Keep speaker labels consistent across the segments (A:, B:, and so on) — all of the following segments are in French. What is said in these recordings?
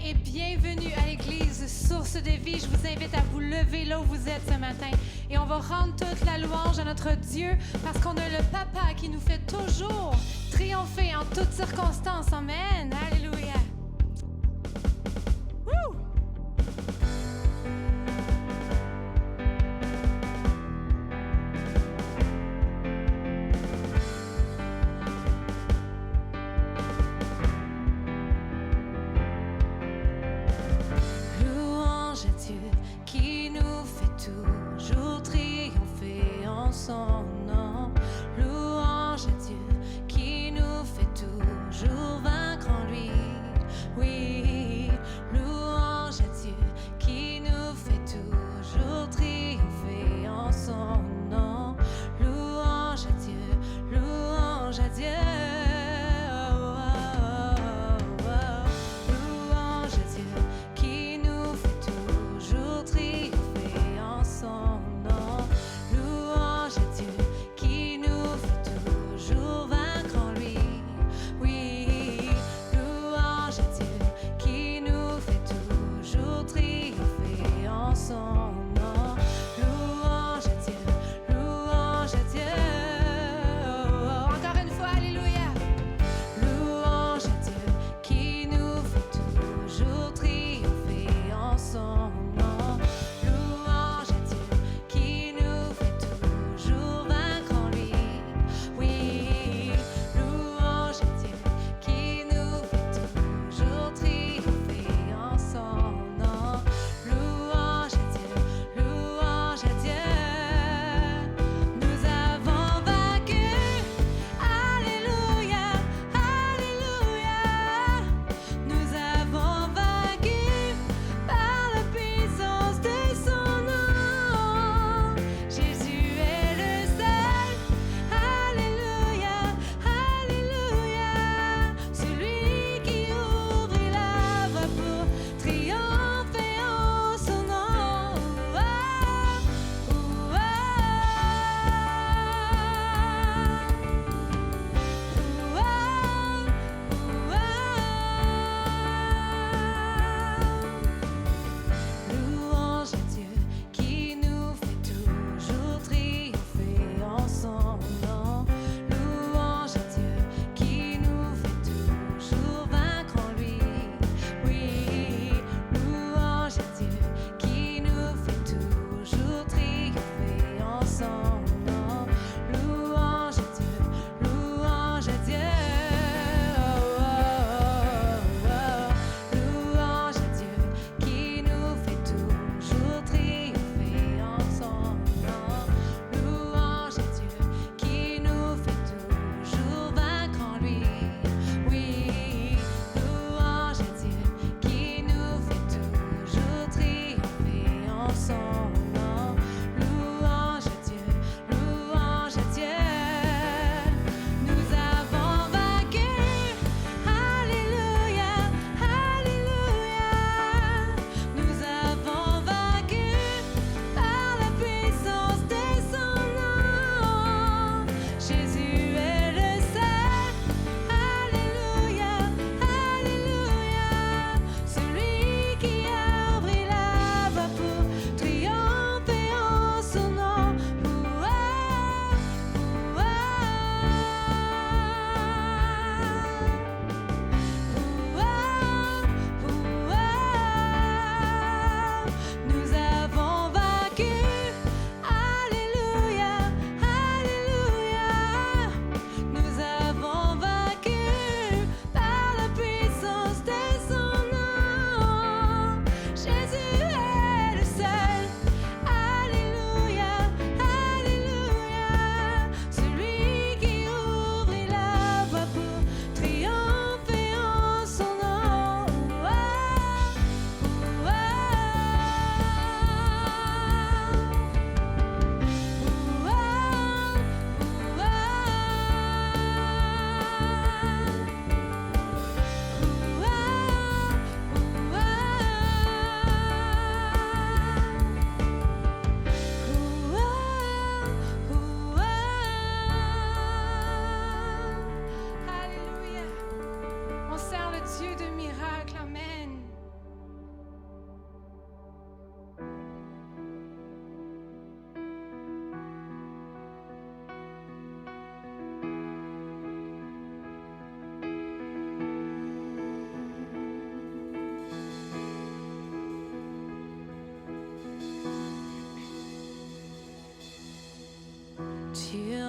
A: et bienvenue à l'Église Source de Vie. Je vous invite à vous lever là où vous êtes ce matin et on va rendre toute la louange à notre Dieu parce qu'on a le Papa qui nous fait toujours triompher en toutes circonstances. Amen. Alléluia. Woo! Louange à Dieu qui nous fait toujours triompher en son nom. Louange à Dieu qui nous fait toujours vaincre en lui. Oui, louange à Dieu qui nous fait toujours triompher en son nom. Louange à Dieu, louange à Dieu. Louange à Dieu qui nous fait toujours triompher en son nom. Louange à Dieu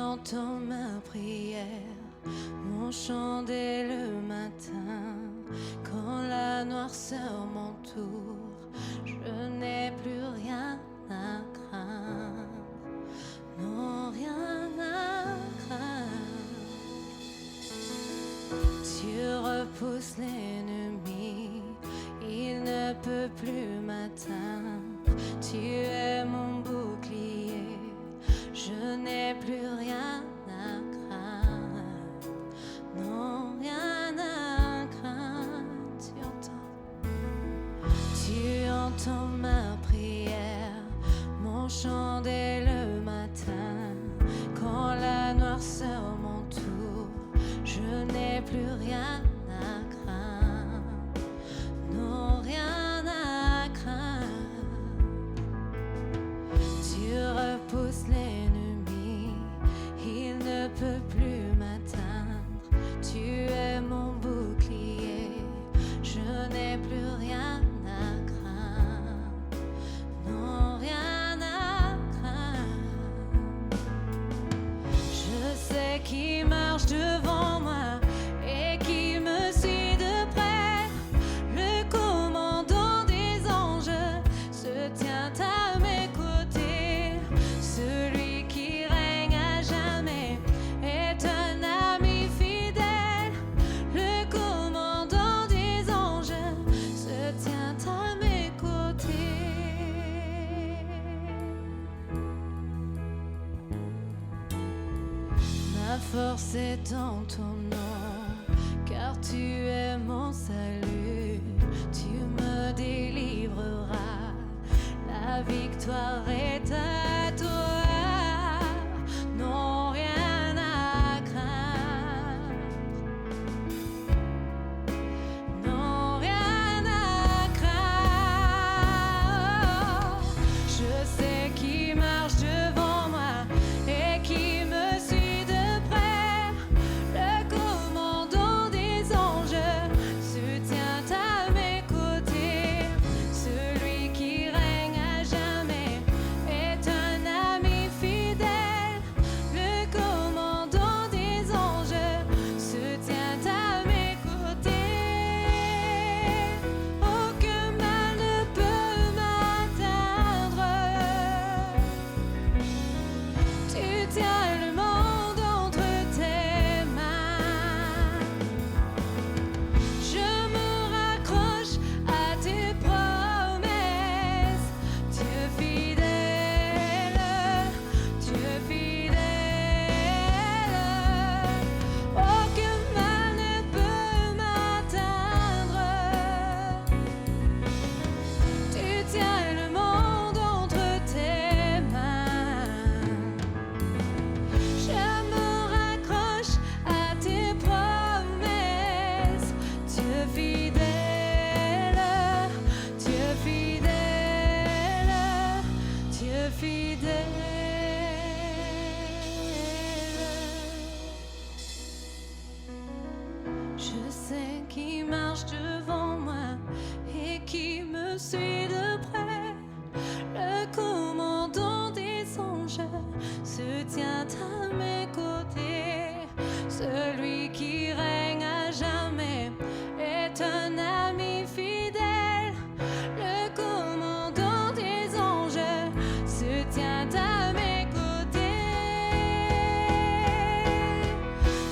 A: entends ma prière, mon chant dès le matin. Quand la noirceur m'entoure, je n'ai plus rien à craindre. Non, rien à craindre. Tu repousses l'ennemi, il ne peut plus m'atteindre. Tu es mon bouclier, je n'ai plus rien à craindre. Non, rien à craindre. Tu entends ma prière, mon chant dès le matin. Quand la noirceur m'entoure, je n'ai plus rien à craindre. Non, rien à craindre. Tu repousses l'ennemi, il ne peut plus m'atteindre. Tu es mon bouclier, je n'ai plus rien à craindre. Non, rien à craindre. Je sais qui marche devant moi et qui me suit de près. Le commandant des anges se tient à mes côtés. Celui qui règne à jamais est un ami fidèle. Le commandant des anges se tient à mes côtés. Ma force est en ton nom, car tu es mon salut. Tu me délivreras, la victoire est à toi. Non, rien à craindre. Non, rien à craindre. Je sais qui marche devant moi et qui me suit de près. Le commandant des anges se tient à mes côtés. Celui qui règne à jamais est un ami fidèle. Le commandant des anges se tient à mes côtés. Aucun mal ne peut m'atteindre. Tu tiens le monde entre tes mains. Je me raccroche à tes promesses. Dieu fidèle, Dieu fidèle. Aucun mal ne peut m'atteindre. Tu tiens le monde entre tes mains. Je me raccroche à tes promesses. Dieu fidèle, Dieu fidèle, Dieu fidèle. Je sais qui marche devant moi et qui me suit de près. Le commandant des anges se tient à mes côtés. Celui qui règne à jamais est un ami fidèle. Le commandant des anges se tient à mes côtés.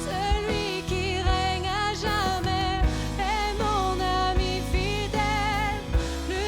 A: Celui qui règne à jamais est mon ami fidèle. Le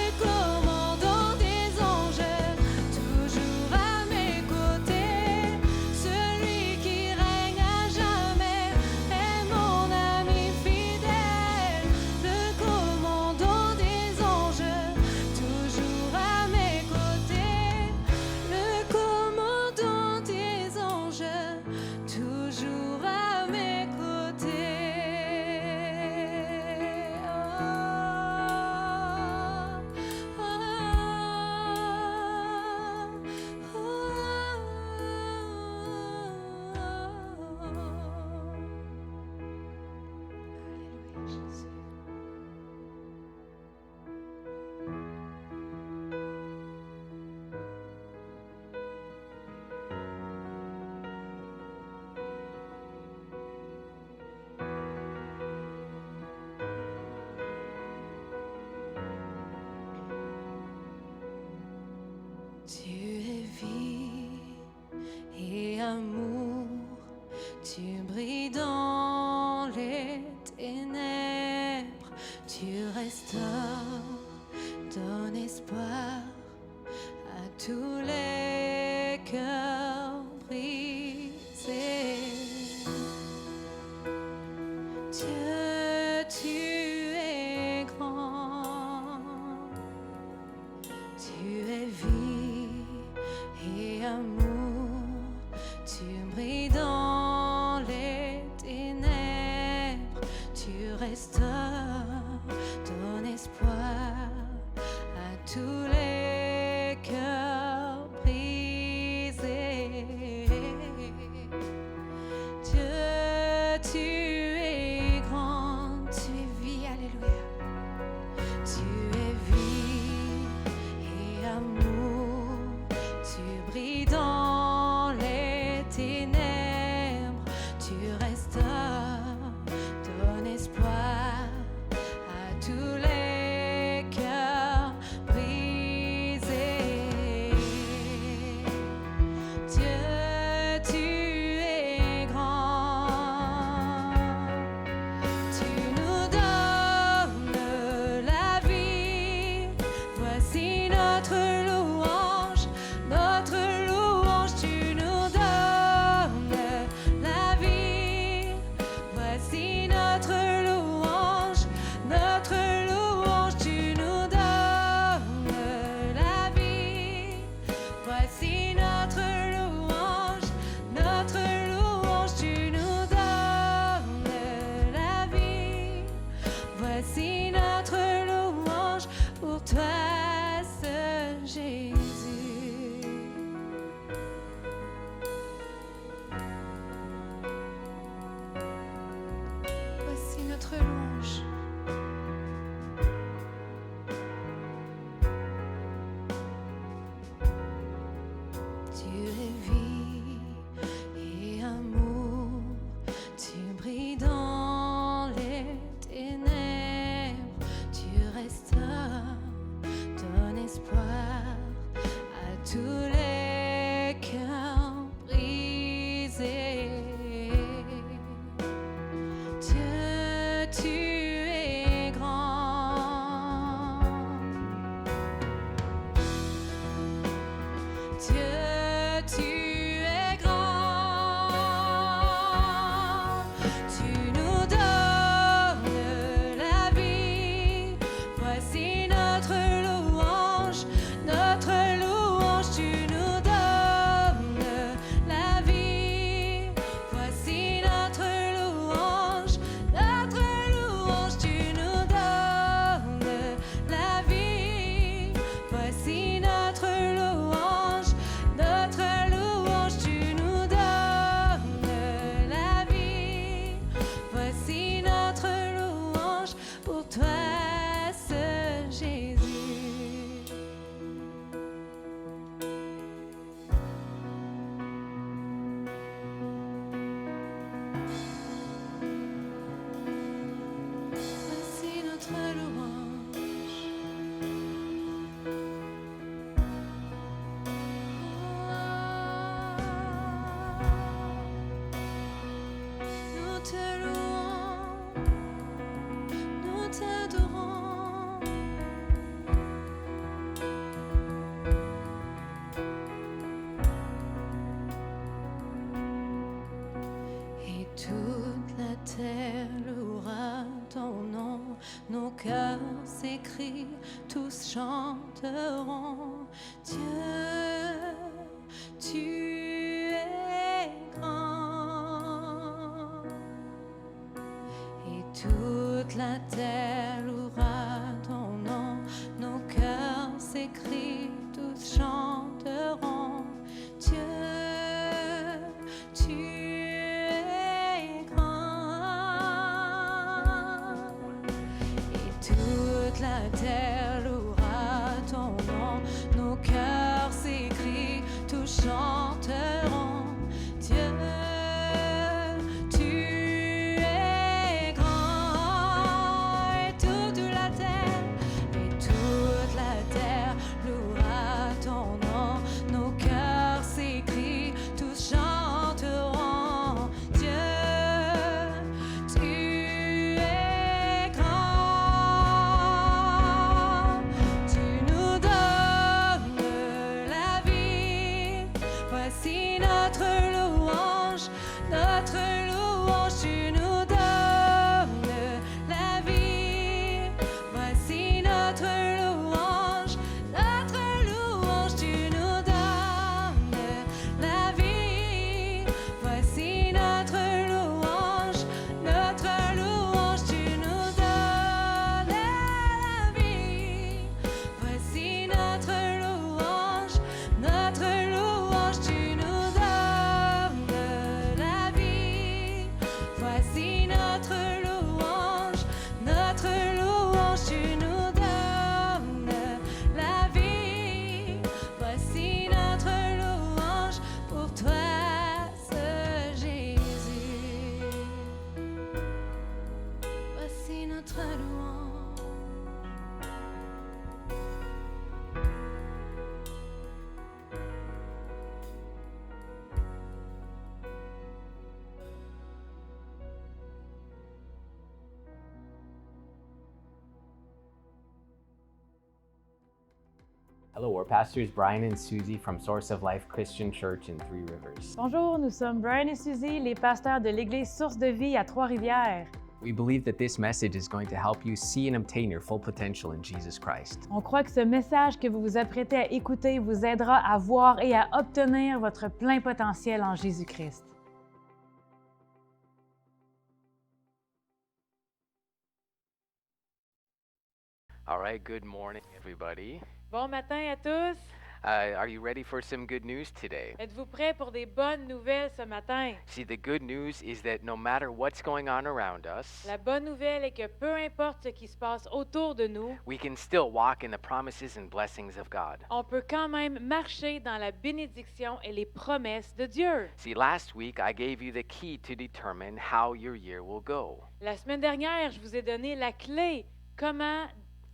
A: cœurs brisés. Dieu, tu es grand, tu es vie et amour, tu brilles dans les ténèbres, tu restaures ton espoir à tous les cœurs brisés. Dieu, tu es grand, tu es vie, alléluia. Tu es vie et amour, tu brilles dans les ténèbres, tu restaures ton espoir à tous les cœurs brisés. Dieu, tu es grand, tu nous donnes la vie. Voici notre louange, tu nous donnes la vie. Voici notre louange, tu nous donnes la vie. Voici notre louange, tu nous donnes la vie. Voici notre louange pour toi, seul Jésus. Voici notre louange. Tu es vie et amour, tu brilles dans les ténèbres, tu restaures ton espoir à tous les cœurs brisés. Dieu, tu es grand. Dieu, tu es grand. Tu nous donnes la vie. Voici notre louange, tu nous donnes la vie. Voici notre louange, tu nous donnes la vie. Voici notre louange, tu nous donnes la vie. Voici notre louange pour toi, seul Jésus. Voici notre louange. Nous te louons, nous t'adorons. Et toute la terre louera ton nom, nos cœurs s'écrient, tous chanteront. Dieu, tu es grand. Et toute la terre louera ton nom, nos cœurs s'écrient, tous chanteront. Dieu, tu es grand. Et toute la terre louera ton nom, nos cœurs Voici notre louange, tu nous donnes la vie. Voici notre louange, tu nous donnes la vie. Voici notre louange, tu nous donnes la vie. Voici notre louange, tu nous donnes la vie. Voici notre louange, tu nous donnes la vie. Voici notre louange pour toi, ce Jésus. Voici notre louange.
B: Hello, we're pastors Brian and Susie from Source of Life Christian Church in Three Rivers.
C: Bonjour, nous sommes Brian et Suzy, les pasteurs de l'Église Source de Vie à Trois-Rivières.
B: We believe that this message is going to help you see and obtain your full potential in Jesus Christ.
C: On croit que ce message que vous vous apprêtez à écouter vous aidera à voir et à obtenir votre plein potentiel en Jésus-Christ.
B: All right, good morning, everybody.
C: Bon matin à tous.
B: Are you ready for some good news today?
C: Êtes-vous prêts pour des bonnes nouvelles ce matin?
B: See, the good news is that no matter what's going on around us,
C: La bonne nouvelle est que peu importe ce qui se passe autour de nous,
B: we can still walk in the promises and blessings of God.
C: on peut quand même marcher dans la bénédiction et les promesses de Dieu.
B: See, last week I gave you the key to determine how your year will go.
C: La semaine dernière, je vous ai donné la clé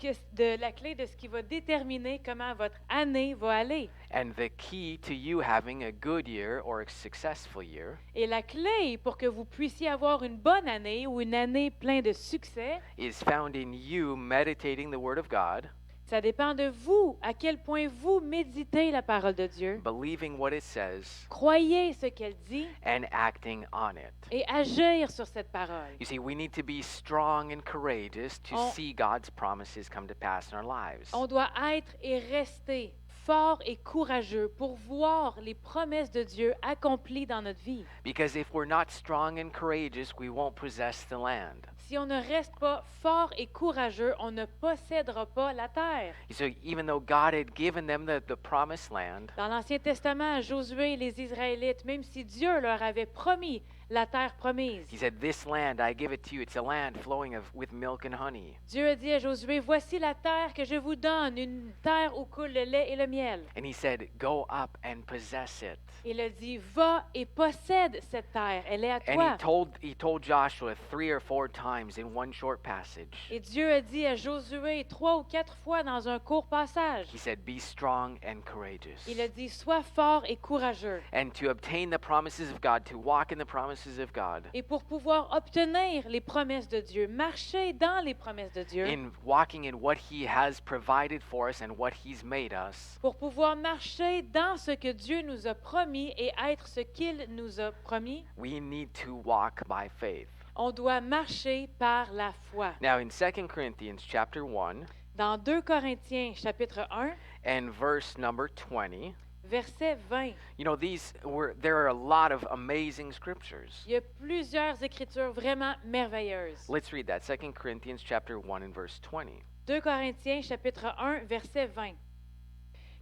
C: de ce qui va déterminer comment votre année va aller.
B: And the key to you having a good year or a successful year
C: Et la clé pour que vous puissiez avoir une bonne année ou une année pleine de succès,
B: is found in you meditating the Word of God,
C: ça dépend de vous, à quel point vous méditez la parole de Dieu,
B: believing what it says,
C: croyez ce qu'elle dit
B: and acting on it.
C: et agir sur cette parole.
B: You see, we need to be strong and courageous to see God's promises come to pass in our lives.
C: On doit être et rester fort et courageux pour voir les promesses de Dieu accomplies dans notre vie.
B: Because if we're not strong and courageous, we won't possess the land.
C: Si on ne reste pas fort et courageux, on ne possédera pas la terre.
B: So even though God had given them the promised land,
C: Dans l'Ancien Testament, Josué et les Israélites, même si Dieu leur avait promis la terre promise,
B: he said, "This land I give it to you. It's a land flowing with milk and honey."
C: Dieu a dit à Josué, voici la terre que je vous donne, une terre où coule le lait et le miel.
B: And he said, "Go up and possess it."
C: Il a dit, va et possède cette terre, elle est à
B: And
C: toi.
B: he told Joshua 3 or 4 times in one short passage.
C: Et Dieu a dit à Josué 3 ou 4 fois dans un court passage,
B: He said, "Be strong and courageous."
C: il a dit, sois fort et courageux.
B: And to obtain the promises of God, to walk in the promises of God,
C: Et pour pouvoir obtenir les promesses de Dieu, marcher dans les promesses de Dieu,
B: in walking in what He has provided for us and what He's made us,
C: pour pouvoir marcher dans ce que Dieu nous a promis et être ce qu'il nous a promis,
B: we need to walk by faith.
C: on doit marcher par la foi.
B: Now in 2 Corinthians chapter 1
C: Dans 2 Corinthiens chapitre 1,
B: and verse number 20,
C: verset 20,
B: you know, there are a lot of amazing scriptures.
C: il y a plusieurs écritures vraiment merveilleuses.
B: Let's read that. 2 Corinthians chapter 1 and verse 20.
C: 2 Corinthiens chapitre 1, verset 20.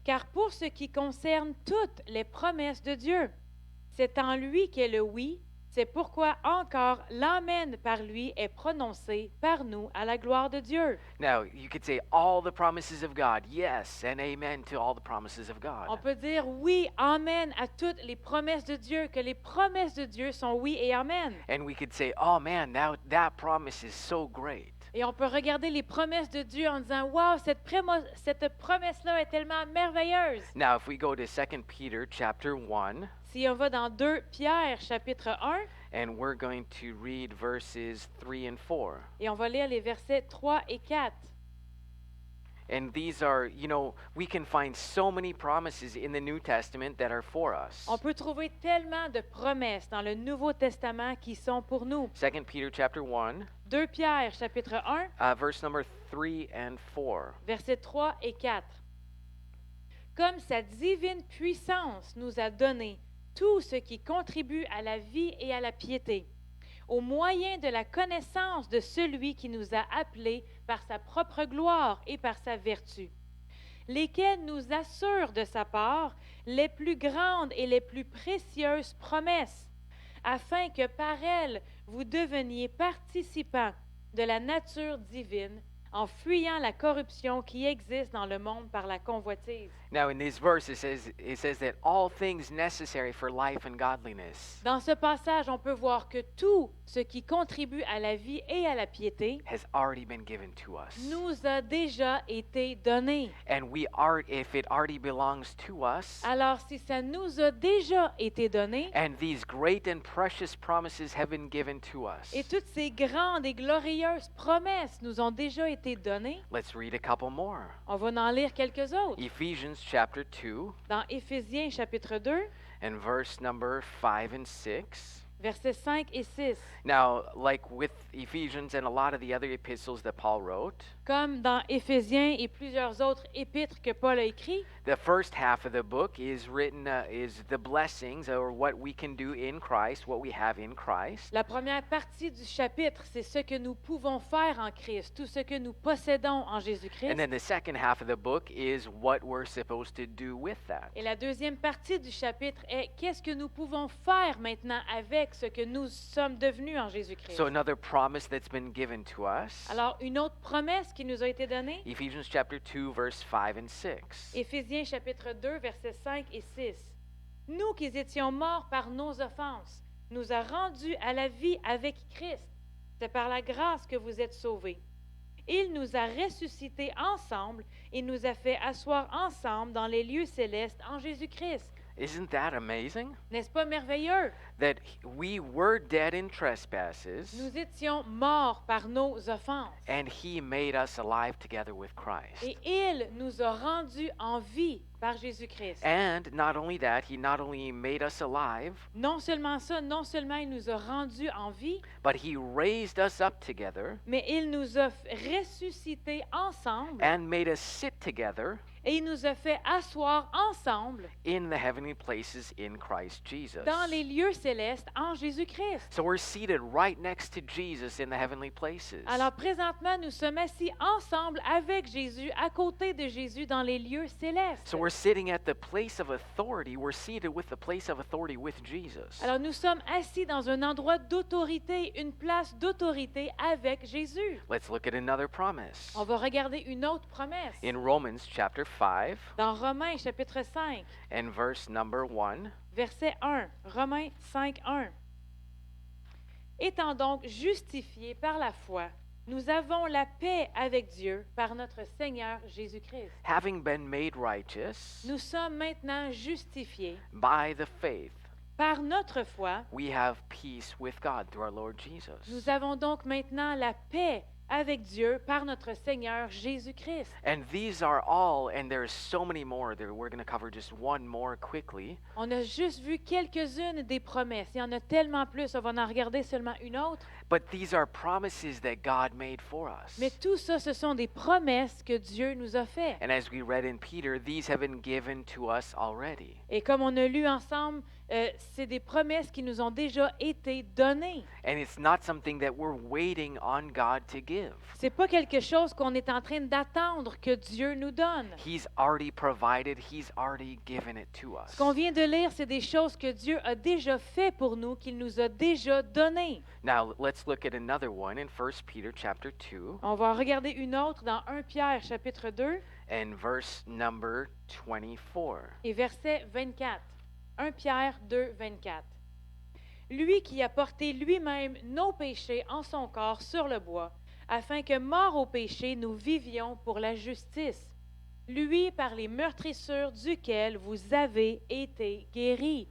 C: Car pour ce qui concerne toutes les promesses de Dieu, c'est en lui qu'est le oui, c'est pourquoi encore l'Amen par lui est prononcé par nous à la gloire de Dieu.
B: Now, you could say all the promises of God, yes, and amen to all the promises of God.
C: On peut dire oui, Amen à toutes les promesses de Dieu, que les promesses de Dieu sont oui et Amen.
B: And we could say, oh man, that promise is so great.
C: Et on peut regarder les promesses de Dieu en disant, wow, cette promesse-là est tellement merveilleuse.
B: Now, if we go to 2 Peter chapter 1,
C: Si on va dans 2 Pierre chapitre 1,
B: and we're going to read verses 3 and 4.
C: et on va lire les versets 3 et 4.
B: And these are, we can find so many promises in the New Testament that are for us.
C: On peut trouver tellement de promesses dans le Nouveau Testament qui sont pour nous.
B: 2 Peter chapter 1,
C: 2 Pierre, chapitre 1,
B: verse number 3 and 4.
C: versets 3 et 4. Comme sa divine puissance nous a donné tout ce qui contribue à la vie et à la piété, au moyen de la connaissance de celui qui nous a appelés par sa propre gloire et par sa vertu, lesquels nous assurent de sa part les plus grandes et les plus précieuses promesses, afin que par elles vous deveniez participants de la nature divine, en fuyant la corruption qui existe dans le monde par la convoitise.
B: Now, in this verse, it says that all things necessary for life and godliness
C: Dans ce passage, on peut voir que tout ce qui contribue à la vie et à la piété
B: has already been given to us.
C: nous a déjà été donné.
B: And if it already belongs to us,
C: Alors, si ça nous a déjà été donné,
B: and these great and precious promises have been given to us,
C: et toutes ces grandes et glorieuses promesses nous ont déjà été données,
B: let's read a couple more.
C: on va en lire quelques autres.
B: Ephesians chapter 2
C: Dans Éphésiens chapitre 2,
B: and verse number 5 and 6.
C: versets 5 et 6.
B: Now, like with Ephesians and a lot of the other epistles that Paul wrote,
C: Comme dans Éphésiens et plusieurs autres épîtres que Paul a écrits,
B: the first half of the book is written is the blessings or what we can do in Christ, what we have in Christ.
C: la première partie du chapitre, c'est ce que nous pouvons faire en Christ, tout ce que nous possédons en Jésus-Christ.
B: And then the second half of the book is what we're supposed to do with that.
C: Et la deuxième partie du chapitre est qu'est-ce que nous pouvons faire maintenant avec ce que nous sommes devenus en Jésus-Christ.
B: So another promise that's been given to us.
C: Alors, une autre promesse qui nous a été donnée,
B: Ephesians chapter 2 verse 5 and 6.
C: Éphésiens chapitre 2, versets 5 et 6. Nous qui étions morts par nos offenses, nous a rendus à la vie avec Christ. C'est par la grâce que vous êtes sauvés. Il nous a ressuscités ensemble et nous a fait asseoir ensemble dans les lieux célestes en Jésus-Christ.
B: Isn't that amazing?
C: N'est-ce pas merveilleux?
B: That we were dead in trespasses
C: Nous étions morts par nos offenses.
B: and he made us alive together with Christ.
C: Et il nous a rendus en vie par Jésus-Christ.
B: And not only that, he not only made us alive,
C: Non seulement ça, non seulement il nous a rendus en vie,
B: but he raised us up together
C: mais il nous a ressuscités ensemble
B: and made us sit together
C: et il nous a fait asseoir ensemble
B: in the heavenly places in Christ Jesus.
C: dans les lieux célestes en Jésus-Christ.
B: So we're seated right next to Jesus in the heavenly places.
C: Alors présentement, nous sommes assis ensemble avec Jésus, à côté de Jésus dans les lieux célestes.
B: So we're sitting at the place of authority. We're seated with the place of authority with Jesus.
C: Alors nous sommes assis dans un endroit d'autorité, une place d'autorité avec Jésus.
B: Let's look at another promise.
C: On va regarder une autre promesse.
B: In Romans chapter 5
C: Dans Romains chapitre 5,
B: and verse number 1.
C: verset 1. Romains 5, 1. Étant donc justifiés par la foi, nous avons la paix avec Dieu par notre Seigneur Jésus-Christ.
B: Having been made righteous
C: Nous sommes maintenant justifiés
B: by the faith,
C: par notre foi.
B: we have peace with God through our Lord Jesus.
C: Nous avons donc maintenant la paix avec Dieu par notre Seigneur Jésus-Christ.
B: And these are all, and there's so many more that we're going to cover just one more quickly.
C: On a juste vu quelques-unes des promesses. Il y en a tellement plus. On va en regarder seulement une autre.
B: But these are promises that God made for us.
C: Mais tout ça, ce sont des promesses que Dieu nous a faites.
B: And as we read in Peter, these have been given to us already.
C: Et comme on a lu ensemble, c'est des promesses qui nous ont déjà été données.
B: And it's not something that we're waiting on God to give.
C: C'est pas quelque chose qu'on est en train d'attendre que Dieu nous donne.
B: He's already provided, He's already given it to us.
C: Ce qu'on vient de lire, c'est des choses que Dieu a déjà fait pour nous, qu'il nous a déjà données.
B: Now, let's look at another one in 1 Peter chapter 2
C: On va en regarder une autre dans 1 Pierre chapitre 2
B: and verse number 24.
C: et verset 24. 1 Pierre 2, 24. Lui qui a porté lui-même nos péchés en son corps sur le bois, afin que, morts au péché, nous vivions pour la justice. Lui, par les meurtrissures duquel vous avez été guéris.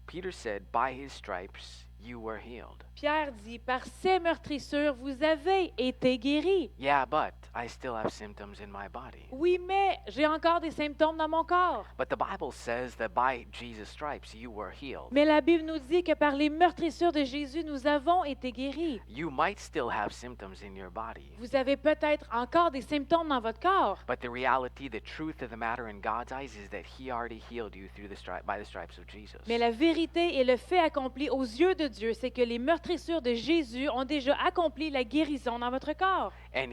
B: Peter said, by His stripes you were healed.
C: Pierre dit, par ces meurtrissures, vous avez été guéris.
B: Yeah, but I still have symptoms in my body.
C: Oui, mais j'ai encore des symptômes dans mon corps.
B: But the Bible says that by Jesus' stripes you were healed.
C: Mais la Bible nous dit que par les meurtrissures de Jésus, nous avons été guéris.
B: You might still have symptoms in your body.
C: Vous avez peut-être encore des symptômes dans votre corps.
B: But the reality, the truth of the matter in God's eyes is that He already healed you through by the stripes of Jesus.
C: Mais la vérité et le fait accompli aux yeux de Dieu, c'est que les meurtrissures de Jésus ont déjà accompli la guérison dans votre corps.
B: And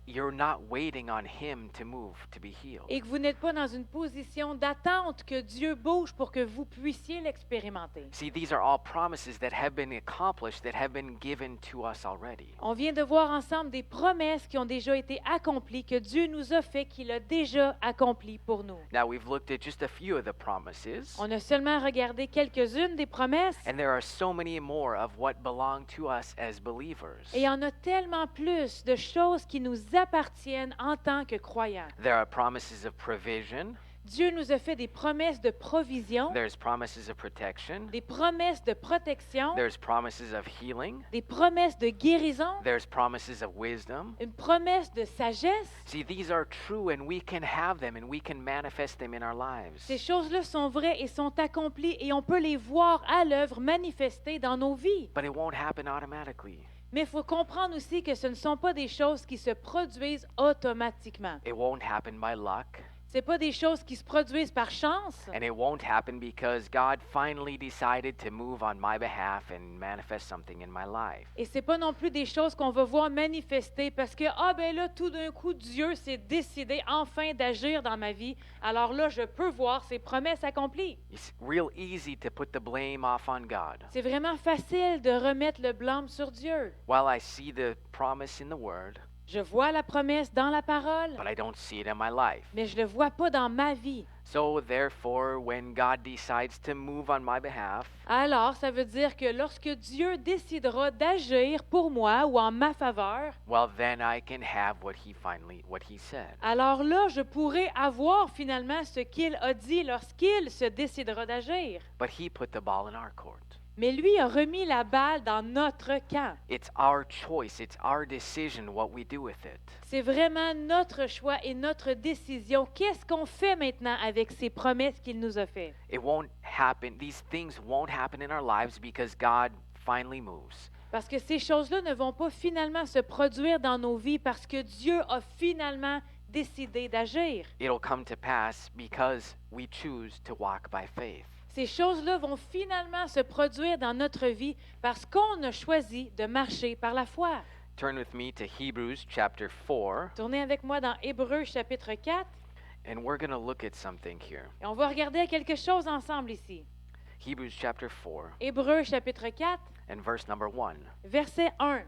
B: you're not waiting on Him to move to be healed.
C: Et que vous n'êtes pas dans une position d'attente que Dieu bouge pour que vous puissiez l'expérimenter.
B: See, these are all promises that have been accomplished, that have been given to us already.
C: On vient de voir ensemble des promesses qui ont déjà été accomplies, que Dieu nous a fait, qu'il a déjà accompli pour nous.
B: Now, we've looked at just a few of the promises,
C: On a seulement regardé quelques-unes des promesses.
B: and there are so many more of what belong to us as believers.
C: Et il y en a tellement plus de choses qui nous appartiennent en tant que croyants.
B: There are promises of provision,
C: Dieu nous a fait des promesses de provision,
B: there's promises of protection,
C: des promesses de protection,
B: there's promises of healing,
C: des promesses de guérison,
B: there's promises of wisdom.
C: une promesse de sagesse.
B: See, these are true, and we can have them, and we can manifest them in our lives.
C: Ces choses-là sont vraies et sont accomplies et on peut les voir à l'œuvre manifestées dans nos vies.
B: But it won't happen automatically.
C: Mais il faut comprendre aussi que ce ne sont pas des choses qui se produisent automatiquement.
B: It won't happen by luck,
C: Ce pas des choses qui se produisent par chance.
B: and it won't happen because God finally decided to move on my behalf and manifest something in my life.
C: Et c'est pas non plus des choses qu'on va voir manifester parce que, ah ben là, tout d'un coup, Dieu s'est décidé enfin d'agir dans ma vie. Alors là, je peux voir ses promesses accomplies.
B: It's real easy to put the blame off on God.
C: C'est vraiment facile de remettre le blâme sur Dieu.
B: While I see the promise in the Word,
C: Je vois la promesse dans la parole,
B: but I don't see it in my life.
C: mais je le vois pas dans ma vie.
B: So therefore, when God decides to move on my behalf,
C: Alors, ça veut dire que lorsque Dieu décidera d'agir pour moi ou en ma faveur,
B: well, then I can have what He said.
C: alors là, je pourrai avoir finalement ce qu'il a dit lorsqu'il se décidera d'agir.
B: But He put the ball in our court.
C: Mais lui a remis la balle dans notre camp.
B: It's our choice, it's our decision what we do with it.
C: C'est vraiment notre choix et notre décision. Qu'est-ce qu'on fait maintenant avec ces promesses qu'il nous a faites?
B: It won't happen, these things won't happen in our lives because God finally moves.
C: Parce que ces choses-là ne vont pas finalement se produire dans nos vies parce que Dieu a finalement décidé d'agir.
B: It'll come to pass because we choose to walk by faith.
C: Ces choses-là vont finalement se produire dans notre vie parce qu'on a choisi de marcher par la foi.
B: Turn with me to Hebrews chapter 4,
C: Tournez avec moi dans Hébreux chapitre 4
B: and we're going to look at something here.
C: et on va regarder à quelque chose ensemble ici.
B: Hebrews chapter 4
C: Hébreux chapitre 4,
B: and verse number 1.
C: verset 1.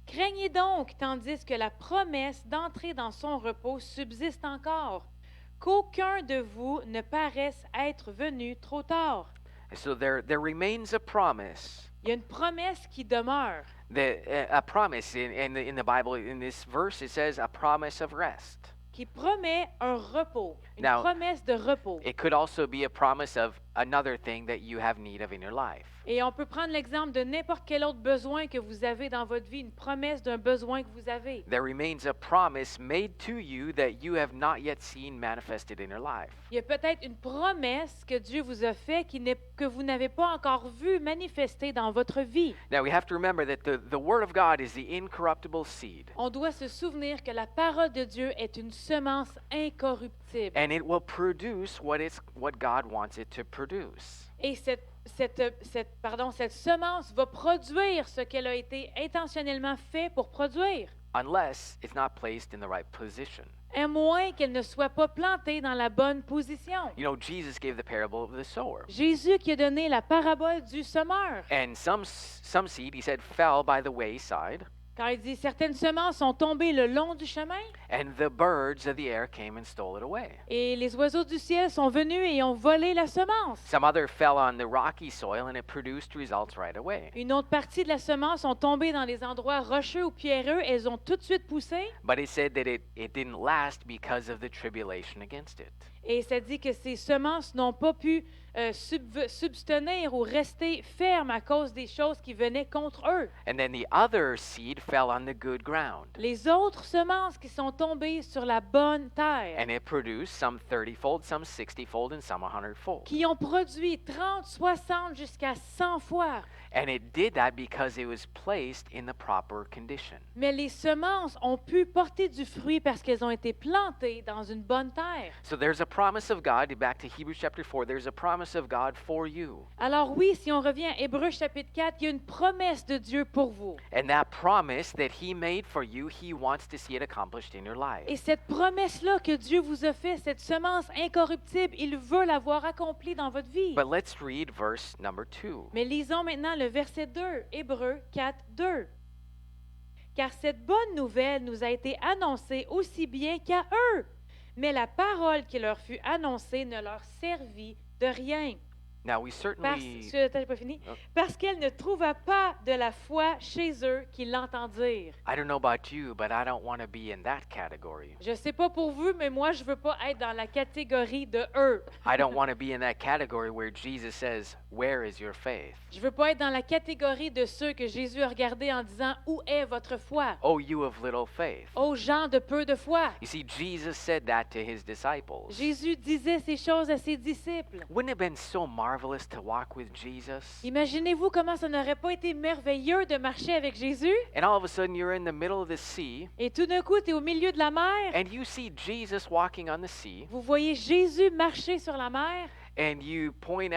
C: Craignez donc, tandis que la promesse d'entrer dans son repos subsiste encore, qu'aucun de vous ne paraisse être venu trop tard.
B: So there remains a promise.
C: Il y a une promesse qui demeure.
B: A promise in the Bible, in this verse, it says a promise of rest.
C: Qui promet un repos, une
B: Now,
C: promesse de repos.
B: It could also be a promise of another thing that you have need of in your life.
C: Et on peut prendre l'exemple de n'importe quel autre besoin que vous avez dans votre vie, une promesse d'un besoin que vous avez.
B: There remains a promise made to you that you have not yet seen manifested in your life.
C: Il y a peut-être une promesse que Dieu vous a faite que vous n'avez pas encore vue manifester dans votre vie.
B: Now we have to remember that the Word of God is the incorruptible seed,
C: On doit se souvenir que la parole de Dieu est une semence incorruptible.
B: and it will produce what God wants it to produce.
C: Et cette semence va produire ce qu'elle a été intentionnellement fait pour produire,
B: Unless it's not placed in the right position.
C: à moins qu'elle ne soit pas plantée dans la bonne position.
B: You know, Jesus gave the parable of the sower.
C: Jésus qui a donné la parabole du semeur.
B: And some seed, he said, fell by the wayside,
C: Quand il dit certaines semences sont tombées le long du chemin
B: and the birds of the air came and stole it away.
C: et les oiseaux du ciel sont venus et ont volé la semence.
B: Some other fell on the rocky soil and it produced results right away.
C: Une autre partie de la semence sont tombées dans les endroits rocheux ou pierreux. Elles ont tout de suite poussé.
B: But it said that it didn't last because of the tribulation against it.
C: Et ça dit que ces semences n'ont pas pu subtenir ou rester fermes à cause des choses qui venaient contre eux.
B: And then the other seed fell on the good ground.
C: Les autres semences qui sont tombées sur la bonne terre,
B: And it produced some 30-fold, some 60-fold, and some 100-fold.
C: qui ont produit 30, 60 jusqu'à 100 fois.
B: And it did that because it was placed in the proper condition.
C: Mais les semences ont pu porter du fruit parce qu'elles ont été plantées dans une bonne terre.
B: So there's a promise of God, back to Hebrews chapter 4, there's a promise of God for you.
C: Alors oui, si on revient à Hébreux chapitre 4, il y a une promesse de Dieu pour vous.
B: And that promise that He made for you, He wants to see it accomplished in your life.
C: Et cette promesse-là que Dieu vous a faite, cette semence incorruptible, il veut l'avoir accomplie dans votre vie.
B: But let's read verse number 2.
C: Mais lisons maintenant le verset 2, Hébreux 4, 2. Car cette bonne nouvelle nous a été annoncée aussi bien qu'à eux, mais la parole qui leur fut annoncée ne leur servit de rien.
B: Now we
C: Parce,
B: certainly...
C: j'ai pas fini. Parce qu'elle ne trouva pas de la foi chez eux qui l'entendirent.
B: I don't know about you, but I don't want to be in that category.
C: Je sais pas pour vous, mais moi, je veux pas être dans la catégorie de eux.
B: I don't want to be in that category where Jesus says, "Where is your faith?"
C: Je veux pas être dans la catégorie de ceux que Jésus a regardés en disant « Où est votre foi?
B: Oh, you of little faith. »
C: Ô gens de peu de foi.
B: You see, Jesus said that to His disciples.
C: Jésus disait ces choses à ses disciples.
B: Wouldn't it have been so marvelous to walk with Jesus?
C: Imaginez-vous comment ça n'aurait pas été merveilleux de marcher avec Jésus
B: And all of a sudden, you're in the middle of the sea,
C: et tout d'un coup, tu es au milieu de la mer.
B: and you see Jesus walking on the sea,
C: Vous voyez Jésus marcher sur la mer
B: and you point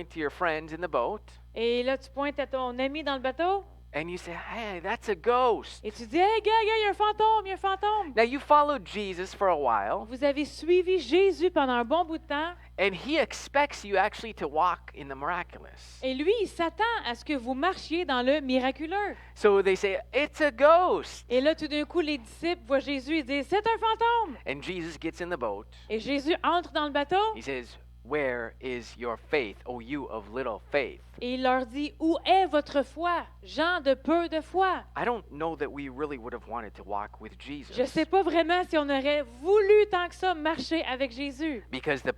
B: to your friends in the boat,
C: et là, tu pointes à ton ami dans le bateau
B: and you say, "Hey, that's a ghost."
C: et tu dis « Hey, gars, il y a un fantôme, il y a un fantôme. »
B: Now, you followed Jesus for a while,
C: Vous avez suivi Jésus pendant un bon bout de temps
B: and He expects you actually to walk in the miraculous.
C: et lui, il s'attend à ce que vous marchiez dans le miraculeux.
B: So they say, "It's a ghost."
C: Et là, tout d'un coup, les disciples voient Jésus et disent « C'est un fantôme.
B: And Jesus gets in the boat. »
C: Et Jésus entre dans le bateau
B: He says, "Where is your faith, O you of little faith?"
C: et il leur dit « Où est votre foi, gens de peu de foi? »
B: I don't know that we really would have wanted to walk with Jesus.
C: Je ne sais pas vraiment si on aurait voulu tant que ça marcher avec Jésus.
B: Because the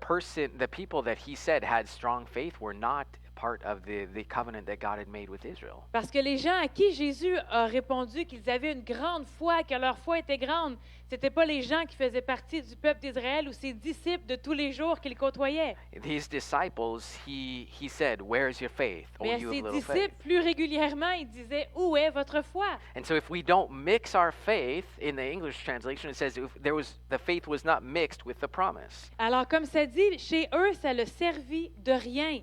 B: people that He said had strong faith were not part of the covenant that God had made with Israel.
C: Parce que les gens à qui Jésus a répondu qu'ils avaient une grande foi, que leur foi était grande, ce n'étaient pas les gens qui faisaient partie du peuple d'Israël ou ses disciples de tous les jours qu'il côtoyait.
B: His disciples, he said, "Where is your faith, O
C: Mais à
B: you of
C: ses
B: little faith?"
C: disciples, plus régulièrement, il disait « Où est votre foi? »
B: And so if we don't mix our faith, in the English translation it says the faith was not mixed with the promise.
C: Alors, comme ça dit, chez eux, ça ne servit de rien,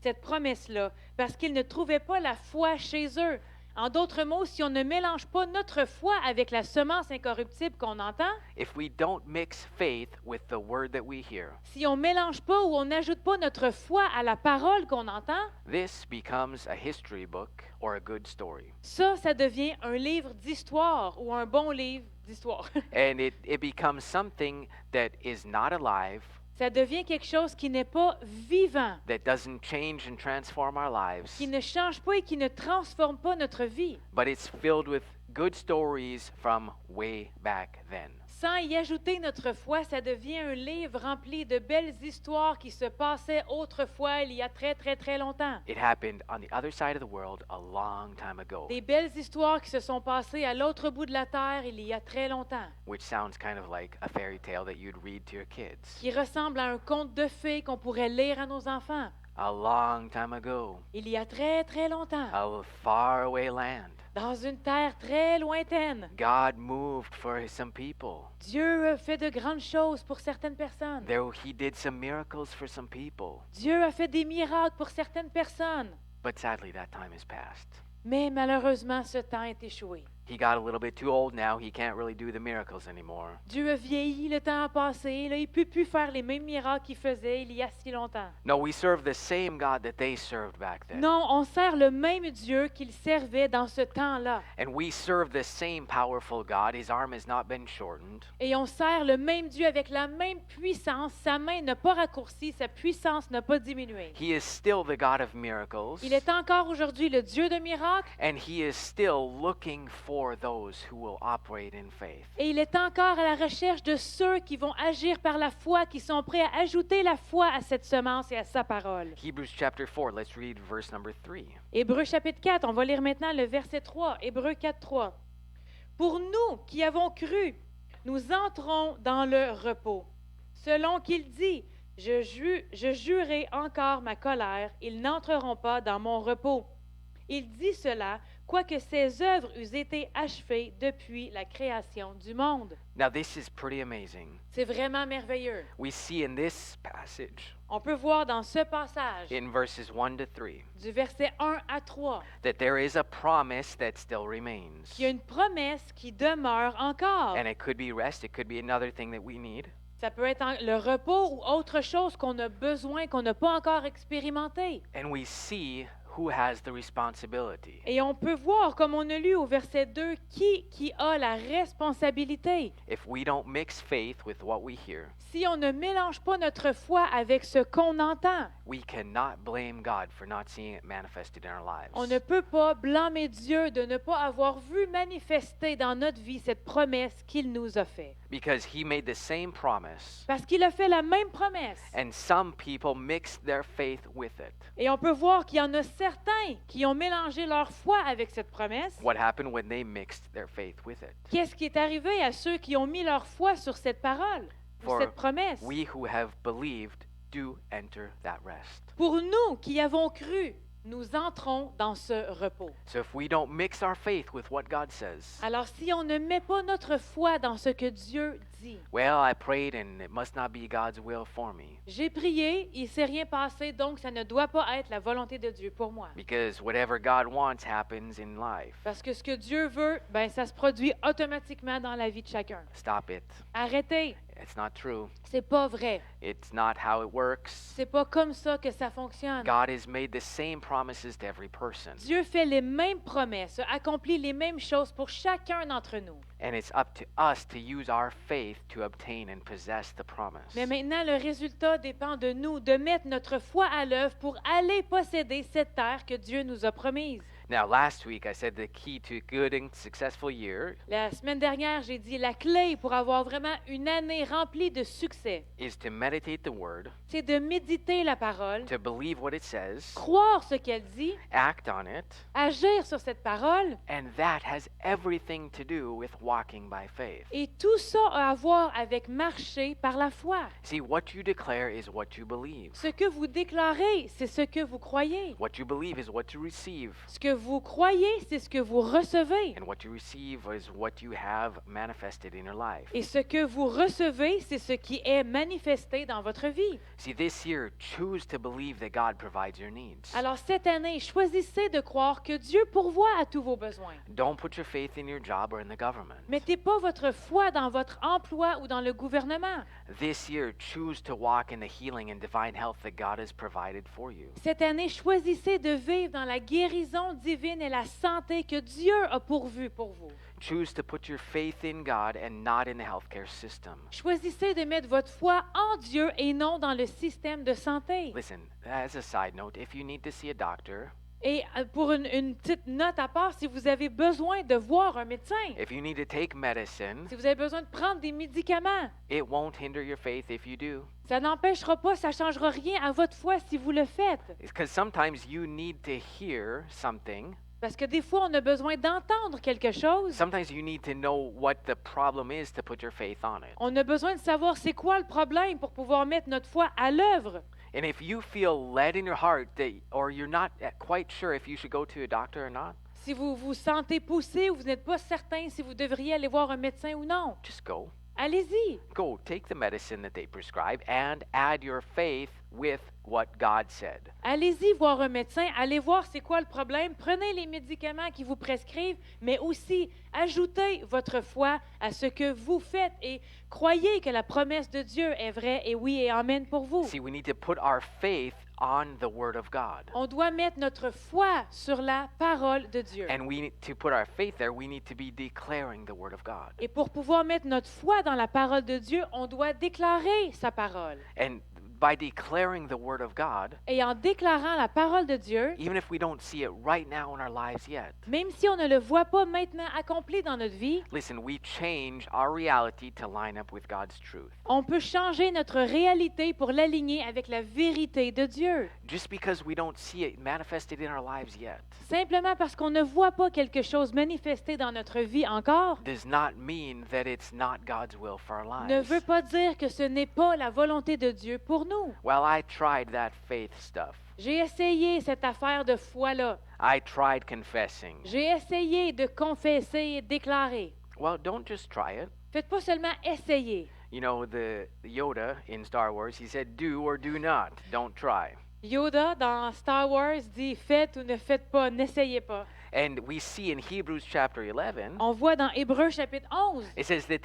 C: cette promesse-là, parce qu'ils ne trouvaient pas la foi chez eux. En d'autres mots, si on ne mélange pas notre foi avec la semence incorruptible qu'on entend,
B: If we don't mix faith with the word that we hear,
C: si on ne mélange pas ou on n'ajoute pas notre foi à la parole qu'on entend,
B: this becomes a history book or a good story.
C: ça devient un livre d'histoire ou un bon livre d'histoire.
B: And it becomes something that is not alive,
C: Ça devient quelque chose qui n'est pas vivant,
B: that doesn't change and transform our lives,
C: qui ne change pas et qui ne transforme pas notre vie,
B: but it's filled with good stories from way back then.
C: Sans y ajouter notre foi, ça devient un livre rempli de belles histoires qui se passaient autrefois, il y a très, très, très longtemps.
B: It happened on the other side of the world a long time ago,
C: Des belles histoires qui se sont passées à l'autre bout de la terre il y a très longtemps,
B: which sounds kind of like a fairy tale that you'd read to your kids.
C: qui ressemblent à un conte de fées qu'on pourrait lire à nos enfants.
B: A long time ago,
C: Il y a très, très longtemps,
B: a faraway land,
C: dans une terre très lointaine,
B: God moved for some people.
C: Dieu a fait de grandes choses pour certaines personnes.
B: He did some miracles for some people.
C: Dieu a fait des miracles pour certaines personnes.
B: But sadly, that time is past.
C: Mais malheureusement, ce temps est échoué.
B: He got a little bit too old now. He can't really do the miracles anymore.
C: Dieu a vieilli, le temps a passé. Là, il ne peut plus faire les mêmes miracles qu'il faisait il y a si longtemps.
B: No, we serve the same God that they served back then.
C: Non, on sert le même Dieu qu'il servait dans ce temps-là.
B: And we serve the same powerful God. His arm has not been shortened.
C: Et on sert le même Dieu avec la même puissance. Sa main n'a pas raccourci, sa puissance n'a pas diminué.
B: He is still the God of miracles.
C: Il est encore aujourd'hui le Dieu de miracles
B: And He is still looking for for those who will operate in faith.
C: Et il est encore à la recherche de ceux qui vont agir par la foi, qui sont prêts à ajouter la foi à cette semence et à sa parole.
B: Hebrews chapter 4, let's read verse number 3.
C: Hébreux chapitre 4, on va lire maintenant le verset 3. Hébreux 4, 3. Pour nous qui avons cru, nous entrons dans le repos. Selon qu'il dit, je jurerai encore ma colère, ils n'entreront pas dans mon repos. Il dit cela, quoique ses œuvres eussent été achevées depuis la création du monde.
B: Now this is pretty amazing.
C: C'est vraiment merveilleux.
B: We see in this passage,
C: On peut voir dans ce passage,
B: in verses 1 to 3,
C: du verset 1 à 3,
B: that there is a promise that still remains.
C: qu'il y a une promesse qui demeure encore.
B: And it could be rest, it could be another thing that we need.
C: Ça peut être le repos ou autre chose qu'on a besoin, qu'on n'a pas encore expérimenté.
B: And we see who has the responsibility.
C: Et on peut voir, comme on a lu au verset 2, qui a la responsabilité.
B: If we don't mix faith with what we hear,
C: Si on ne mélange pas notre foi avec ce qu'on entend,
B: we cannot blame God for not seeing it manifested in our lives.
C: on ne peut pas blâmer Dieu de ne pas avoir vu manifester dans notre vie cette promesse qu'il nous a faite.
B: Because he made the same promise,
C: Parce qu'il a fait la même promesse.
B: and some people mixed their faith with it.
C: Et on peut voir qu'il y en a certains qui ont mélangé leur foi avec cette promesse.
B: What happened when they mixed their faith with it?
C: Qu'est-ce qui est arrivé à ceux qui ont mis leur foi sur cette parole, sur
B: For
C: cette promesse?
B: we who have believed do enter that rest.
C: Pour nous qui avons cru, nous entrons dans ce repos.
B: So if we don't mix our faith with what God says,
C: Alors si on ne met pas notre foi dans ce que Dieu dit,
B: well, I prayed and it must not be God's will for me.
C: j'ai prié, il ne s'est rien passé, donc ça ne doit pas être la volonté de Dieu pour moi.
B: Because whatever God wants happens in life.
C: Parce que ce que Dieu veut, ben ça se produit automatiquement dans la vie de chacun.
B: Stop it.
C: Arrêtez,
B: It's not true.
C: c'est pas vrai.
B: It's not how it works.
C: C'est pas comme ça que ça fonctionne.
B: God has made the same promises to every person.
C: Dieu fait les mêmes promesses, accomplit les mêmes choses pour chacun d'entre nous.
B: And it's up to us to use our faith to obtain and possess the promise.
C: Mais maintenant, le résultat dépend de nous, de mettre notre foi à l'œuvre pour aller posséder cette terre que Dieu nous a promise.
B: Now, last week I said the key to a good and successful year
C: La semaine dernière, j'ai dit la clé pour avoir vraiment une année remplie de succès,
B: is to meditate the word,
C: c'est de méditer la parole,
B: to believe what it says,
C: croire ce qu'elle dit,
B: act on it,
C: agir sur cette parole,
B: and that has everything to do with walking by faith.
C: et tout ça a à voir avec marcher par la foi.
B: See, what you declare is what you believe.
C: Ce que vous déclarez, c'est ce que vous croyez.
B: What you believe is what you receive.
C: Ce que vous croyez, c'est ce que vous recevez.
B: And what you receive is what you have manifested in your life.
C: Et ce que vous recevez, c'est ce qui est manifesté dans votre vie.
B: See, this year, choose to believe that God provides your needs.
C: Alors cette année, choisissez de croire que Dieu pourvoit à tous vos besoins.
B: Don't put your faith in your job or in the government.
C: Mettez pas votre foi dans votre emploi ou dans le gouvernement.
B: This year, choose to walk in the healing and divine health that God has provided for you.
C: Cette année, choisissez de vivre dans la guérison divine et la santé que Dieu a pourvue pour vous.
B: Choose to put your faith in God and not in the healthcare system.
C: Choisissez de mettre votre foi en Dieu et non dans le système de santé.
B: Listen, as a side note, if you need to see a doctor,
C: Et pour une petite note à part, si vous avez besoin de voir un médecin,
B: if you need to take medicine,
C: si vous avez besoin de prendre des médicaments,
B: it won't hinder your faith if you do.
C: ça n'empêchera pas, ça ne changera rien à votre foi si vous le faites.
B: Because sometimes you need to hear something.
C: Parce que des fois, on a besoin d'entendre quelque chose.
B: Sometimes you need to know what the problem is to put your faith on it.
C: On a besoin de savoir c'est quoi le problème pour pouvoir mettre notre foi à l'œuvre.
B: And if you feel led in your heart that, or you're not quite sure if you should go to a doctor or not,
C: Si vous vous sentez poussé ou vous n'êtes pas certain si vous devriez aller voir un médecin ou non,
B: just go.
C: allez-y.
B: Go, take the medicine that they prescribe and add your faith with what God said.
C: Allez-y voir un médecin, allez voir c'est quoi le problème, prenez les médicaments qui vous prescrivent, mais aussi ajoutez votre foi à ce que vous faites et croyez que la promesse de Dieu est vraie et oui et amen pour vous.
B: See, we need to put our faith on the Word of God.
C: On doit mettre notre foi sur la parole de Dieu.
B: And we need to put our faith there, we need to be declaring the Word of God.
C: Et pour pouvoir mettre notre foi dans la parole de Dieu, on doit déclarer sa parole.
B: And by declaring the Word of God,
C: et en déclarant la parole de Dieu,
B: even if we don't see it right now in our lives yet,
C: même si on ne le voit pas maintenant accompli dans notre vie,
B: listen, we change our reality to line up with God's truth.
C: on peut changer notre réalité pour l'aligner avec la vérité de Dieu.
B: Just because we don't see it manifested in our lives yet
C: Simplement parce qu'on ne voit pas quelque chose manifesté dans notre vie encore,
B: does not mean that it's not God's will for our
C: ne
B: lives.
C: veut pas dire que ce n'est pas la volonté de Dieu pour nous.
B: Well, I tried that faith stuff.
C: J'ai essayé cette affaire de foi-là.
B: I tried confessing.
C: J'ai essayé de confesser et déclarer.
B: Well, don't just try it.
C: Faites pas seulement essayer.
B: You know, the Yoda in Star Wars, he said, do or do not, don't try.
C: Yoda, dans Star Wars, dit « Faites ou ne faites pas, n'essayez pas
B: And we see in Hebrews chapter 11, ».
C: On voit dans Hébreux chapitre 11,
B: it says that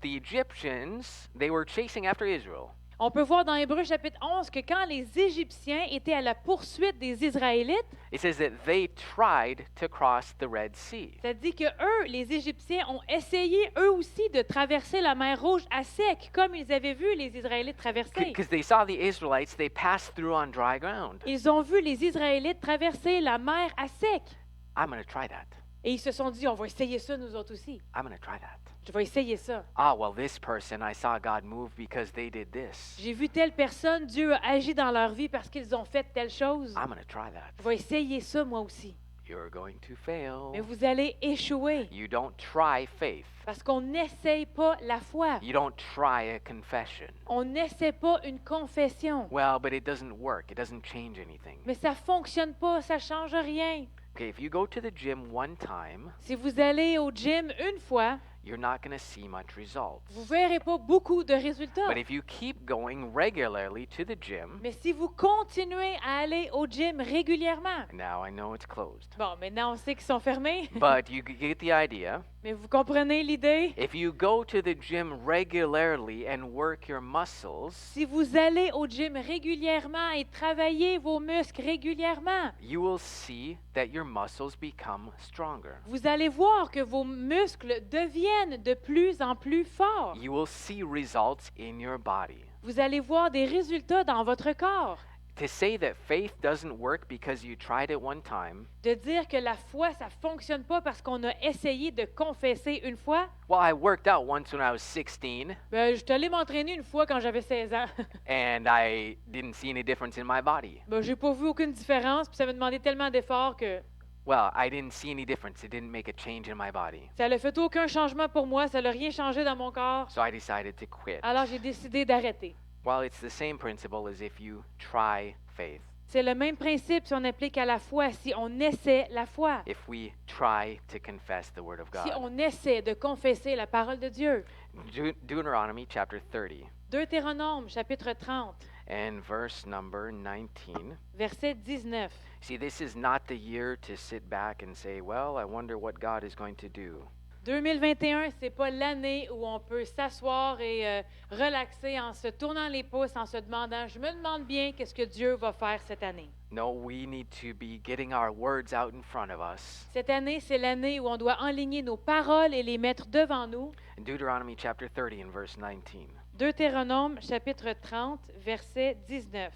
B: the Egyptians, they were chasing after Israel.
C: on peut voir dans Hébreux chapitre 11 que quand les Égyptiens étaient à la poursuite des Israélites,
B: It says that they tried to cross the Red Sea.
C: ça dit que eux, les Égyptiens, ont essayé eux aussi de traverser la mer Rouge à sec, comme ils avaient vu les Israélites traverser.
B: Because they saw the Israelites, they passed through on dry ground.
C: Ils ont vu les Israélites traverser la mer à sec.
B: I'm going to try that.
C: Et ils se sont dit, on va essayer ça nous autres aussi.
B: I'm going to try that.
C: Je vais essayer ça.
B: Ah, well, this person, I saw God move because they did this.
C: J'ai vu telle personne, Dieu a agi dans leur vie parce qu'ils ont fait telle chose.
B: I'm going to try that.
C: Je vais essayer ça moi aussi.
B: You're going to fail.
C: Mais vous allez échouer
B: You don't try faith.
C: parce qu'on n'essaye pas la foi.
B: You don't try a confession.
C: On n'essaie pas une confession.
B: Well, but it doesn't work. It doesn't change anything.
C: Mais ça fonctionne pas, ça change rien.
B: Okay, if you go to the gym one time,
C: Si vous allez au gym une fois,
B: you're not going to see much results.
C: vous verrez pas beaucoup de résultats.
B: But if you keep going regularly to the gym,
C: Mais si vous continuez à aller au gym régulièrement,
B: now I know it's closed,
C: bon, maintenant on sait qu'ils sont fermés,
B: but you get the idea.
C: mais vous comprenez l'idée?
B: If you go to the gym regularly and work your muscles,
C: Si vous allez au gym régulièrement et travaillez vos muscles régulièrement,
B: you will see that your muscles become stronger.
C: vous allez voir que vos muscles deviennent de plus en plus forts.
B: You will see results in your body.
C: Vous allez voir des résultats dans votre corps.
B: To say that faith doesn't work because you tried it one time,
C: De dire que la foi, ça fonctionne pas parce qu'on a essayé de confesser une fois.
B: well, I worked out once when I was 16
C: Ben, je suis allé m'entraîner une fois quand j'avais 16 ans.
B: and I didn't see any difference in my body.
C: Ben, j'ai pas vu aucune différence, puis ça m'a demandé tellement d'efforts que
B: Well, I didn't see any difference. It didn't make a change in my body.
C: ça n'a fait aucun changement pour moi, ça n'a rien changé dans mon corps.
B: So I decided to quit.
C: Alors j'ai décidé d'arrêter.
B: Well, it's the same principle as if you try faith.
C: C'est le même principe si on applique à la foi, si on essaie la foi,
B: If we try to confess the Word of
C: si
B: God.
C: on essaie de confesser la parole de Dieu.
B: Deuteronomy chapter 30
C: Deutéronome chapitre 30,
B: and verse number 19.
C: verset 19.
B: See, this is not the year to sit back and say, well, I wonder what God is going to do.
C: 2021, c'est pas l'année où on peut s'asseoir et relaxer en se tournant les pouces, en se demandant, je me demande bien qu'est-ce que Dieu va faire cette année.
B: No, we need to be getting our words out in front of us.
C: Cette année, c'est l'année où on doit enligner nos paroles et les mettre devant nous.
B: Deuteronomy chapter 30 and verse 19.
C: Deutéronome chapitre 30, verset 19.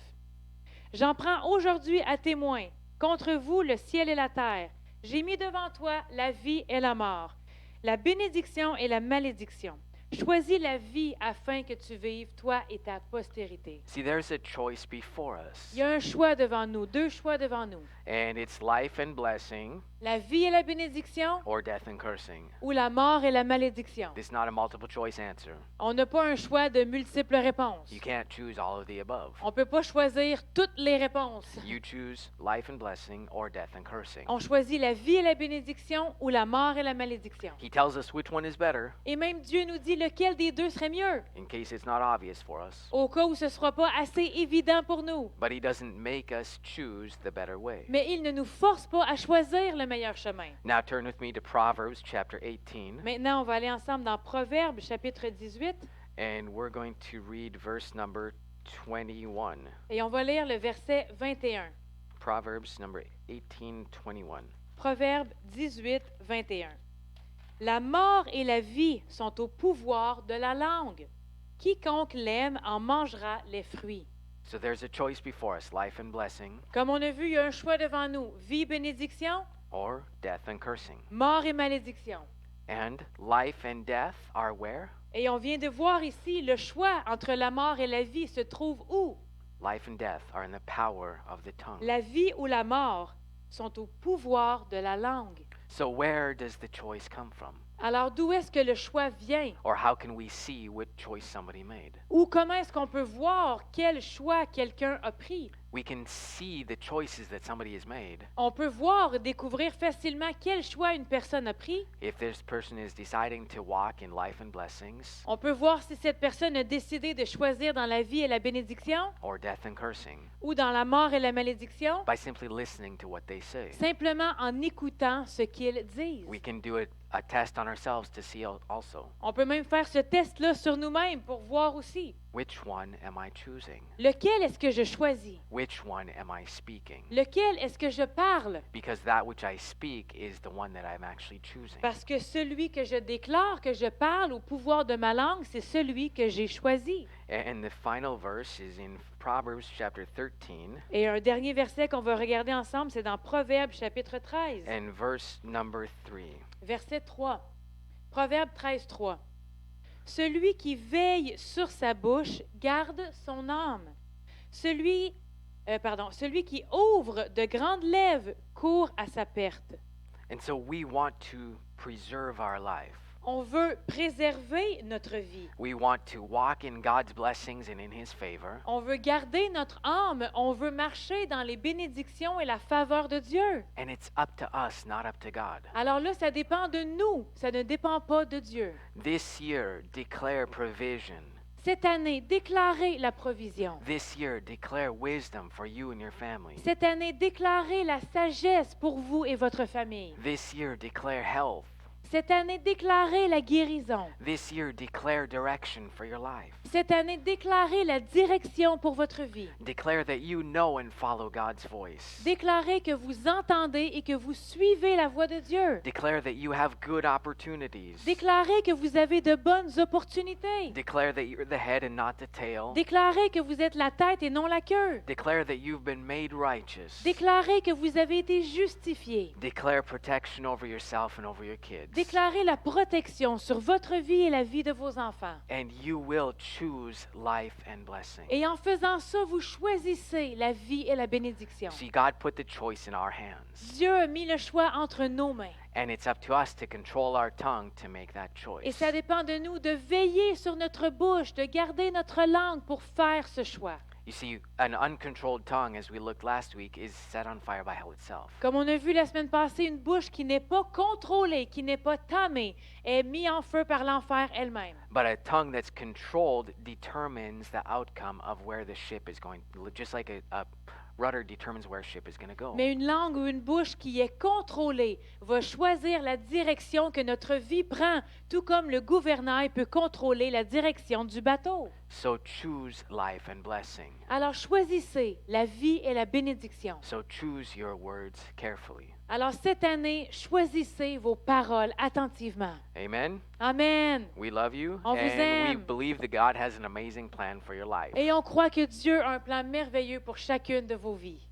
C: J'en prends aujourd'hui à témoin contre vous le ciel et la terre. J'ai mis devant toi la vie et la mort, la bénédiction et la malédiction. Choisis la vie afin que tu vives, toi et ta postérité.
B: See, there's a choice before us.
C: Il y a un choix devant nous, deux choix devant nous.
B: And it's life and blessing
C: La vie et la bénédiction
B: or death and cursing.
C: ou la mort et la malédiction.
B: This is not a multiple choice answer.
C: On n'a pas un choix de multiples réponses.
B: You can't choose all of the above.
C: On ne peut pas choisir toutes les réponses.
B: You choose life and blessing or death and cursing.
C: On choisit la vie et la bénédiction ou la mort et la malédiction.
B: He tells us which one is better
C: Et même Dieu nous dit lequel des deux serait mieux,
B: in case it's not obvious for us.
C: au cas où ce ne sera pas assez évident pour nous.
B: But he doesn't make us choose the better way.
C: Mais il ne nous force pas à choisir le meilleur chemin.
B: Now turn with me to Proverbs chapter 18,
C: Maintenant, on va aller ensemble dans Proverbes chapitre 18
B: and we're going to read verse number 21.
C: et on va lire le verset 21.
B: Proverbs number 18:21.
C: Proverbe 18, 21. La mort et la vie sont au pouvoir de la langue. Quiconque l'aime en mangera les fruits.
B: So there's a choice before us, life and blessing,
C: Comme on a vu, il y a un choix devant nous. Vie, bénédiction,
B: or death and cursing.
C: mort et malédiction.
B: And life and death are where?
C: Et on vient de voir ici, le choix entre la mort et la vie se trouve où?
B: Life and death are in the power of the tongue.
C: La vie ou la mort sont au pouvoir de la langue.
B: So where does the choice come from?
C: Alors d'où est-ce que le choix vient?
B: Or how can we see what choice somebody made?
C: Ou comment est-ce qu'on peut voir quel choix quelqu'un a pris?
B: We can see the choices that somebody has made.
C: On peut voir, découvrir facilement quel choix une personne a pris.
B: If this person is deciding to walk in life and blessings,
C: On peut voir si cette personne a décidé de choisir dans la vie et la bénédiction
B: or death and cursing,
C: ou dans la mort et la malédiction,
B: by simply listening to what they say.
C: simplement en écoutant ce qu'ils disent.
B: We can do a test on ourselves to see also.
C: On peut même faire ce test-là sur nous-mêmes pour voir aussi.
B: Which one am I choosing?
C: Lequel est-ce que je choisis?
B: Which one am I speaking?
C: Lequel est-ce que je parle?
B: Because that which I speak is the one that I'm actually choosing.
C: Parce que celui que je déclare, que je parle au pouvoir de ma langue, c'est celui que j'ai choisi.
B: And the final verse is in Proverbs chapter 13
C: Et un dernier verset qu'on va regarder ensemble, c'est dans Proverbes chapitre 13,
B: and verse number 3.
C: verset 3. Proverbe 13, 3. Celui qui veille sur sa bouche garde son âme. Celui qui ouvre de grandes lèvres court à sa perte.
B: And so we want to preserve our life.
C: On veut préserver notre vie.
B: We want to walk in God's blessings and in His favor.
C: On veut garder notre âme. On veut marcher dans les bénédictions et la faveur de Dieu.
B: And it's up to us, not up to God.
C: Alors là, ça dépend de nous. Ça ne dépend pas de Dieu.
B: This year, declare provision.
C: Cette année, déclarez la provision.
B: This year, declare wisdom for you and your family.
C: Cette année, déclarez la sagesse pour vous et votre famille.
B: This year, declare health.
C: Cette année, déclarez la guérison.
B: This year, declare direction for your life.
C: Cette année, déclarez la direction pour votre vie.
B: Declare that you know and follow God's voice.
C: Déclarez que vous entendez et que vous suivez la voix de Dieu.
B: Declare that you have good opportunities.
C: Déclarez que vous avez de bonnes opportunités.
B: Declare that you're the head and not the tail.
C: Déclarez que vous êtes la tête et non la queue.
B: Declare that you've been made righteous.
C: Déclarez que vous avez été justifié.
B: Declare protection over yourself and over your kids.
C: Déclarez la protection sur votre vie et la vie de vos enfants.
B: And you will choose life and blessing.
C: Et en faisant ça, vous choisissez la vie et la bénédiction.
B: See, God put the choice in our hands.
C: Dieu a mis le choix entre nos mains.
B: And it's up to us to control our tongue to make that
C: Et
B: choice.
C: ça dépend de nous de veiller sur notre bouche, de garder notre langue pour faire ce choix.
B: You see, an uncontrolled tongue, as we looked last week, is set on fire by hell itself.
C: Comme on a vu la semaine passée, une bouche qui n'est pas contrôlée, qui n'est pas tamée, est mise en feu par l'enfer elle-même.
B: But a tongue that's controlled determines the outcome of where the ship is going, just like a rudder determines where a ship is going to go.
C: Mais une langue ou une bouche qui est contrôlée va choisir la direction que notre vie prend, tout comme le gouvernail peut contrôler la direction du bateau.
B: So choose life and blessing.
C: Alors choisissez la vie et la bénédiction.
B: So choose your words carefully.
C: Alors cette année, choisissez vos paroles attentivement.
B: Amen.
C: Amen.
B: We love you,
C: On vous
B: and we
C: aime.
B: believe that God has an amazing plan for your life.
C: Et on croit que Dieu a un plan merveilleux pour chacune de vos vies.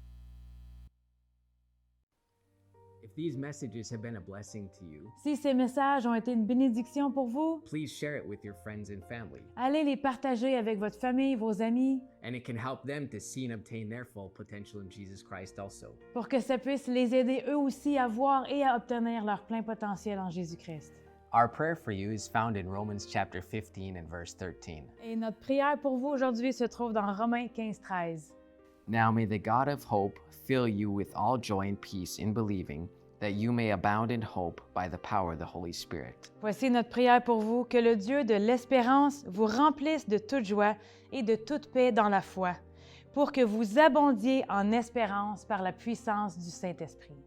D: If these messages have been a blessing to you,
C: Si ces messages ont été une bénédiction pour vous,
D: please share it with your friends and family,
C: allez les partager avec votre famille, vos amis,
D: and it can help them to see and obtain their full potential in Jesus Christ also.
C: pour que ça puisse les aider eux aussi à voir et à obtenir leur plein potentiel en Jésus-Christ.
D: Our prayer for you is found in Romans chapter 15 and verse 13.
C: Et notre prière pour vous aujourd'hui se trouve dans Romains 15:13.
D: Now may the God of hope fill you with all joy and peace in believing, that you may abound in hope by the power of the Holy Spirit.
C: Voici notre prière pour vous, que le Dieu de l'espérance vous remplisse de toute joie et de toute paix dans la foi, pour que vous abondiez en espérance par la puissance du Saint-Esprit.